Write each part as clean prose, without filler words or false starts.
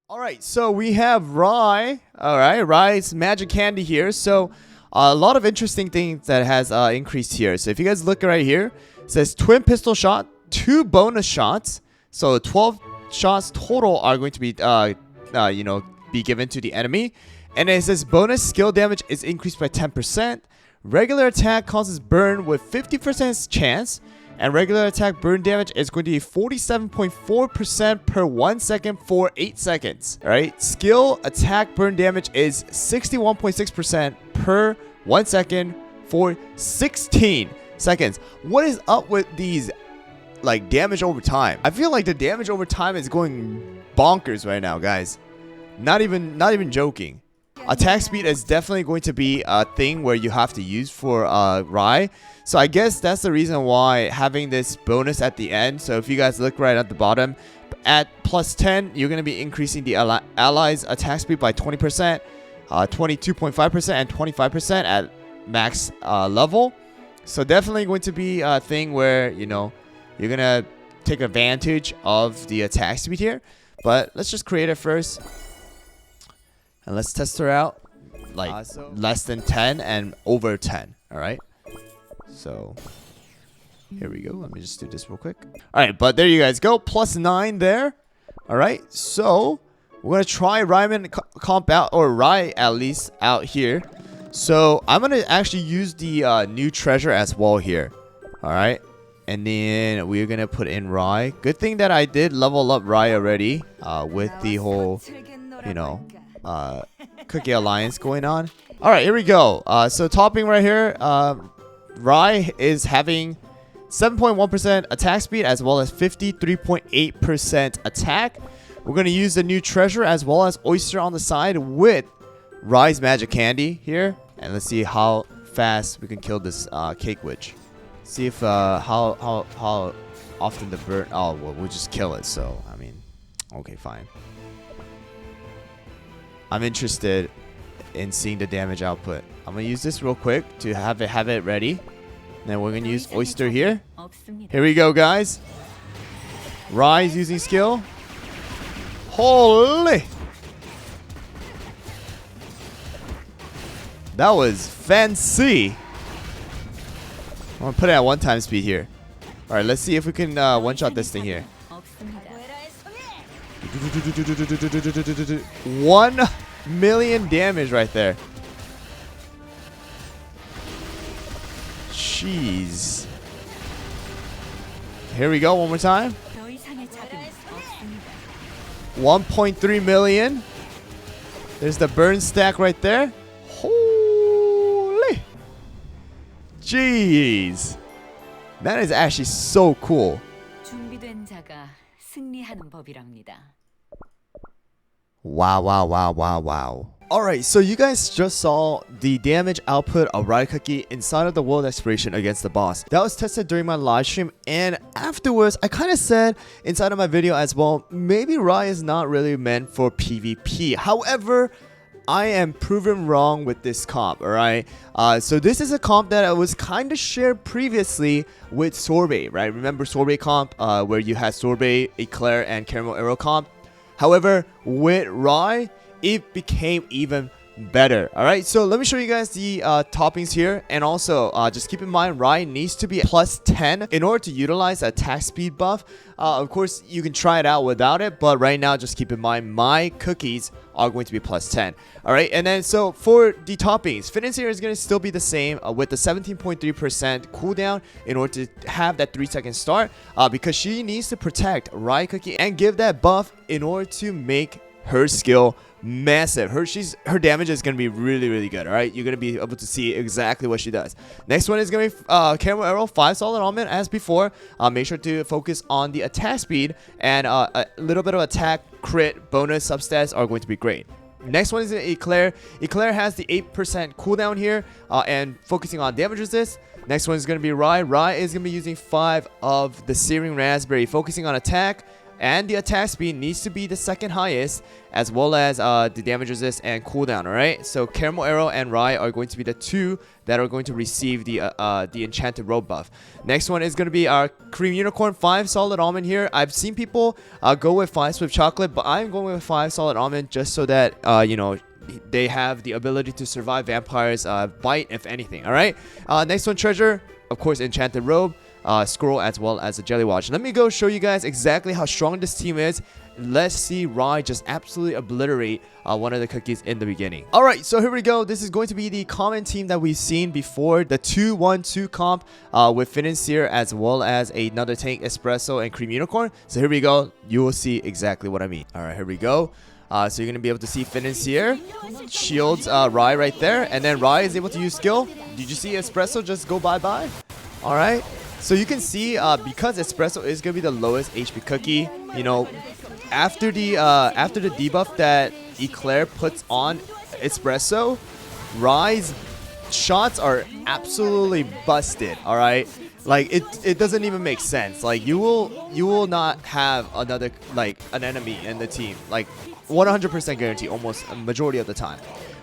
Alright, so we have Rye. Alright, Rye's magic candy here. So a lot of interesting things that has increased here. So if you guys look right here, it says twin pistol shot, 2 bonus shots. So 12 shots total are going to be be given to the enemy. And it says bonus skill damage is increased by 10%. Regular attack causes burn with 50% chance. And regular attack burn damage is going to be 47.4% per 1 second for 8 seconds. Alright, skill attack burn damage is 61.6% per 1 second for 16 seconds. What is up with these like damage over time? I feel like the damage over time is going bonkers right now, guys. Not even joking. Attack speed is definitely going to be a thing where you have to use for Rye. So I guess that's the reason why having this bonus at the end. So if you guys look right at the bottom, at plus 10, you're going to be increasing the allies' attack speed by 20%, 22.5%, and 25% at max level. So definitely going to be a thing where, you know, you're going to take advantage of the attack speed here. But let's just create it first. And let's test her out, like less than 10 and over 10. All right. So here we go. Let me just do this real quick. All right, but there you guys go. Plus 9 there. All right. So we're gonna try Ryman comp out, or Rye at least out here. So I'm gonna actually use the new treasure as well here. All right. And then we're gonna put in Rye. Good thing that I did level up Rye already with the whole, you know, Cookie Alliance going on. Alright, here we go. So topping right here, Rye is having 7.1% attack speed as well as 53.8% attack. We're going to use the new treasure as well as oyster on the side with Rye's magic candy here. And let's see how fast we can kill this cake witch. See if how often the bird. Oh, well, we'll just kill it. So I mean, okay, fine. I'm interested in seeing the damage output. I'm gonna use this real quick to have it ready. Then we're gonna use oyster here. Here we go, guys. Rye's using skill. Holy! That was fancy. I'm gonna put it at 1x speed here. All right, let's see if we can one-shot this thing here. 1 million damage right there. Jeez. Here we go, one more time. 1.3 million. There's the burn stack right there. Holy. Jeez. That is actually so cool. Wow. Alright, so you guys just saw the damage output of Rye Cookie inside of the world exploration against the boss. That was tested during my live stream, and afterwards I kind of said inside of my video as well, maybe Rye is not really meant for PvP. However, I am proven wrong with this comp, alright? So this is a comp that I was kind of shared previously with Sorbet, right? Remember Sorbet comp where you had Sorbet, Eclair, and Caramel Arrow comp? However, with Rye, it became even better. Alright, so let me show you guys the toppings here. And also, just keep in mind, Rye needs to be plus 10 in order to utilize attack speed buff. Of course, you can try it out without it, but right now, just keep in mind, my cookies are going to be plus 10. Alright, and then so for the toppings, fitness here is going to still be the same with the 17.3% cooldown in order to have that 3-second start, because she needs to protect Rye Cookie and give that buff in order to make her skill massive. Her damage is going to be really good. All right, you're going to be able to see exactly what she does. Next one is going to be Caramel Arrow, 5 solid almond as before. Make sure to focus on the attack speed, and a little bit of attack crit bonus substats are going to be great. Next one is Eclair. Eclair has the 8% cooldown here, and focusing on damage resist. Next one is going to be Rye. Rye is going to be using 5 of the Searing Raspberry, focusing on attack, and the attack speed needs to be the second highest, as well as the damage resist and cooldown. Alright, so Caramel Arrow and Rye are going to be the two that are going to receive the enchanted robe buff. Next one is going to be our Cream Unicorn 5 solid almond here. I've seen people go with 5 swift chocolate, but I'm going with 5 solid almond just so that you know, they have the ability to survive vampires bite, if anything. Alright, next one, treasure, of course, enchanted robe, scroll, as well as a jelly watch. Let me go show you guys exactly how strong this team is. Let's see Rye just absolutely obliterate one of the cookies in the beginning. Alright, so here we go. This is going to be the common team that we've seen before, the 2-1-2 comp with Financier, as well as another tank, Espresso, and Cream Unicorn. So here we go. You will see exactly what I mean. Alright, here we go. So you're going to be able to see Financier shields Rye right there, and then Rye is able to use skill. Did you see Espresso just go bye-bye? Alright, so you can see because Espresso is going to be the lowest HP cookie, you know, after the debuff that Eclair puts on Espresso, Rye's shots are absolutely busted. Alright, like it doesn't even make sense. Like you will not have another, like, an enemy in the team, like 100% guarantee almost a majority of the time.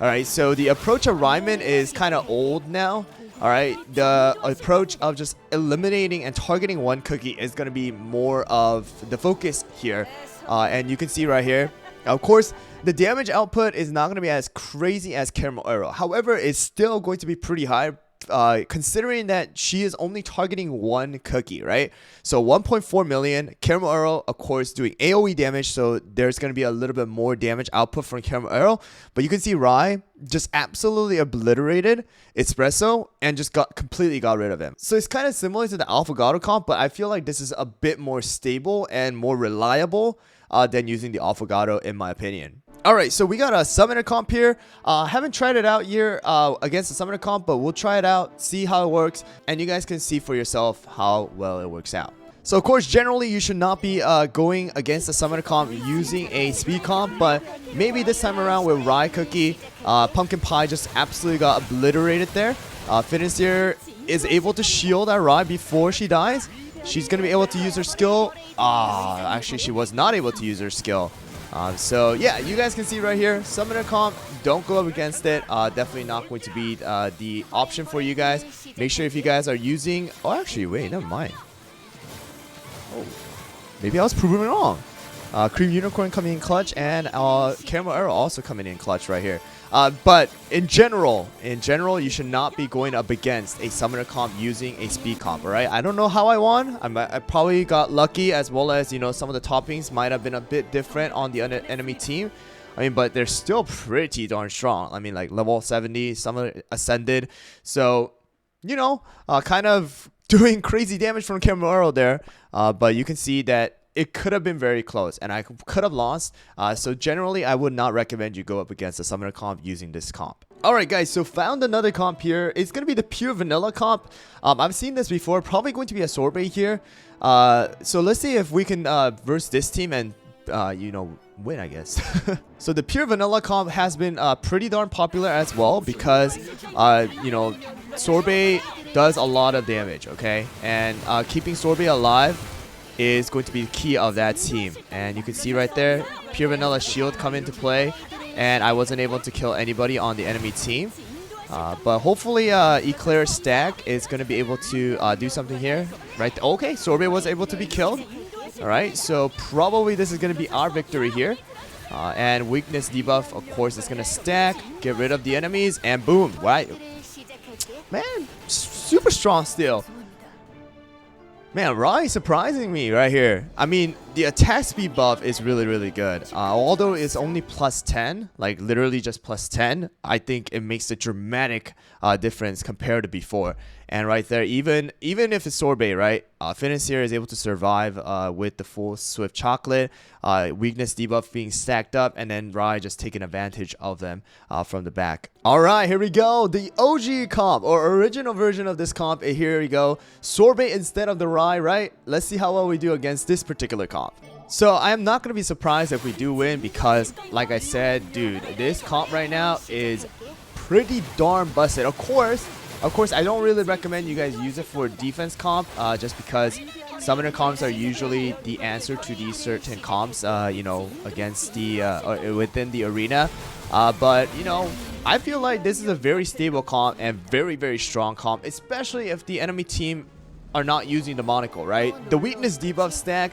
Alright, so the approach of Ryman is kind of old now. Alright, the approach of just eliminating and targeting one cookie is going to be more of the focus here. And you can see right here, of course, the damage output is not going to be as crazy as Caramel Arrow. However, it's still going to be pretty high, considering that she is only targeting one cookie, right? So 1.4 million. Caramel Arrow, of course, doing AoE damage, so there's going to be a little bit more damage output from Caramel Arrow. But you can see Rye just absolutely obliterated Espresso and just completely got rid of him. So it's kind of similar to the Alphagato comp, but I feel like this is a bit more stable and more reliable than using the Alphagato, in my opinion. Alright, so we got a summoner comp here. Haven't tried it out here against the summoner comp, but we'll try it out, see how it works, and you guys can see for yourself how well it works out. So of course, generally you should not be going against the summoner comp using a speed comp, but maybe this time around with Rye Cookie, Pumpkin Pie just absolutely got obliterated there. Financier is able to shield our Rye before she dies. She's going to be able to use her skill. Actually, she was not able to use her skill. So yeah, you guys can see right here, summoner comp, don't go up against it. Definitely not going to be the option for you guys. Make sure if you guys are using, oh actually wait, never mind. Oh, maybe I was proven wrong. Cream Unicorn coming in clutch, and Caramel Arrow also coming in clutch right here. But in general, you should not be going up against a summoner comp using a speed comp. All right, I don't know how I won. I probably got lucky, as well as, you know, some of the toppings might have been a bit different on the enemy team. I mean, but they're still pretty darn strong. I mean, like level 70, some of it ascended. So, you know, kind of doing crazy damage from Caramel Arrow there. But you can see that it could have been very close, and I could have lost. So generally, I would not recommend you go up against a summoner comp using this comp. Alright guys, so found another comp here. It's going to be the pure vanilla comp. I've seen this before. Probably going to be a sorbet here. So let's see if we can verse this team and, you know, win, I guess. So the pure vanilla comp has been pretty darn popular as well, because, you know, sorbet does a lot of damage, okay? And keeping sorbet alive is going to be the key of that team. And you can see right there, pure vanilla shield come into play, and I wasn't able to kill anybody on the enemy team. But hopefully Eclair stack is going to be able to do something here. Right, okay, sorbet was able to be killed. Alright, so probably this is going to be our victory here. And weakness debuff, of course, is going to stack, get rid of the enemies, and boom, right? Man, super strong still. Man, Rye surprising me right here. I mean, the attack speed buff is really, really good. Although it's only plus 10, like literally just plus 10, I think it makes a dramatic difference compared to before. And right there, even if it's sorbet, right, Financier is able to survive with the full swift chocolate, weakness debuff being stacked up, and then Rye just taking advantage of them from the back. Alright, here we go. The OG comp, or original version of this comp. Here we go. Sorbet instead of the Rye, right? Let's see how well we do against this particular comp. So I am not going to be surprised if we do win, because like I said, dude, this comp right now is pretty darn busted. Of course, Of course, I don't really recommend you guys use it for defense comp, just because summoner comps are usually the answer to these certain comps, you know, against the or within the arena. But you know, I feel like this is a very stable comp and very strong comp, especially if the enemy team are not using the monocle, right? The weakness debuff stack,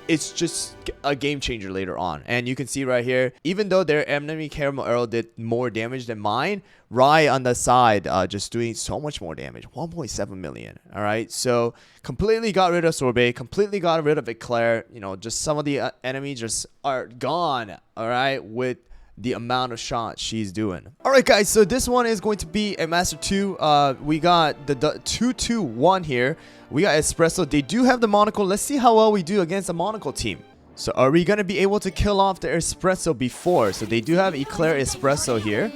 it's just a game changer later on. And you can see right here, even though their enemy caramel arrow did more damage than mine, Rye on the side just doing so much more damage, 1.7 million. All right, so completely got rid of Sorbet, completely got rid of Eclair. You know, just some of the enemies just are gone. All right, with the amount of shots she's doing. All right, guys, so this one is going to be a Master 2. We got the 2-2-1 here. We got Espresso. They do have the monocle. Let's see how well we do against the monocle team. So are we going to be able to kill off the Espresso before? So they do have Eclair Espresso here.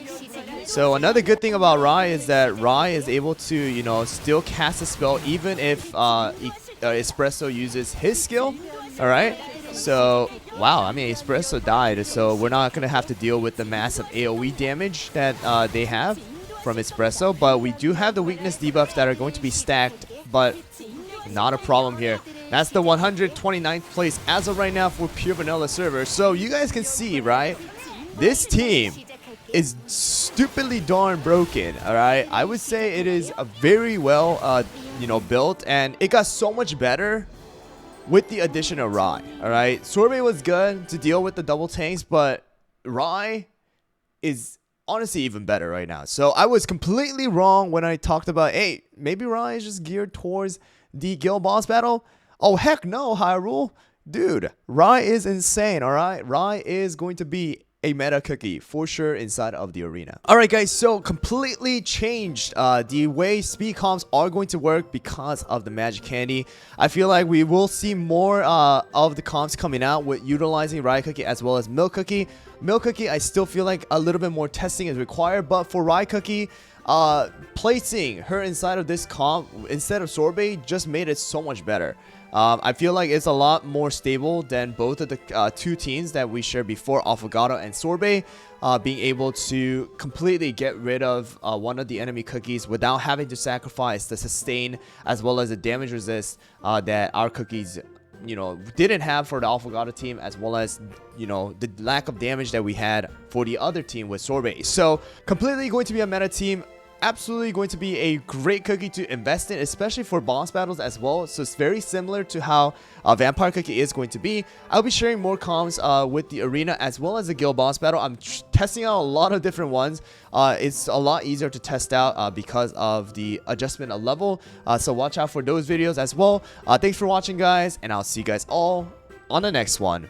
So another good thing about Rye is that Rye is able to, you know, still cast a spell even if Espresso uses his skill. All right. So, wow, I mean, Espresso died, so we're not going to have to deal with the massive AoE damage that they have from Espresso, but we do have the weakness debuffs that are going to be stacked, but not a problem here. That's the 129th place as of right now for Pure Vanilla server. So you guys can see, right, this team is stupidly darn broken. All right, I would say it is a very well you know, built, and it got so much better with the addition of Rye. All right, Sorbet was good to deal with the double tanks, but Rye is honestly even better right now. So I was completely wrong when I talked about, hey, maybe Rye is just geared towards the guild boss battle. Oh, heck no, Hyrule. Dude, Rye is insane, all right? Rye is going to be a meta cookie for sure inside of the arena. All right, guys, so completely changed the way speed comps are going to work because of the magic candy. I feel like we will see more of the comps coming out with utilizing Rye Cookie as well as Milk Cookie. Milk Cookie, I still feel like a little bit more testing is required, but for Rye Cookie, placing her inside of this comp instead of Sorbet just made it so much better. I feel like it's a lot more stable than both of the two teams that we shared before, Affogato and Sorbet, being able to completely get rid of one of the enemy cookies without having to sacrifice the sustain as well as the damage resist that our cookies, you know, didn't have for the Affogato team, as well as, you know, the lack of damage that we had for the other team with Sorbet. So completely going to be a meta team. Absolutely going to be a great cookie to invest in, especially for boss battles as well. So it's very similar to how Vampire Cookie is going to be. I'll be sharing more comms with the arena as well as the guild boss battle. I'm testing out a lot of different ones. It's a lot easier to test out because of the adjustment of level. So watch out for those videos as well. Thanks for watching, guys, and I'll see you guys all on the next one.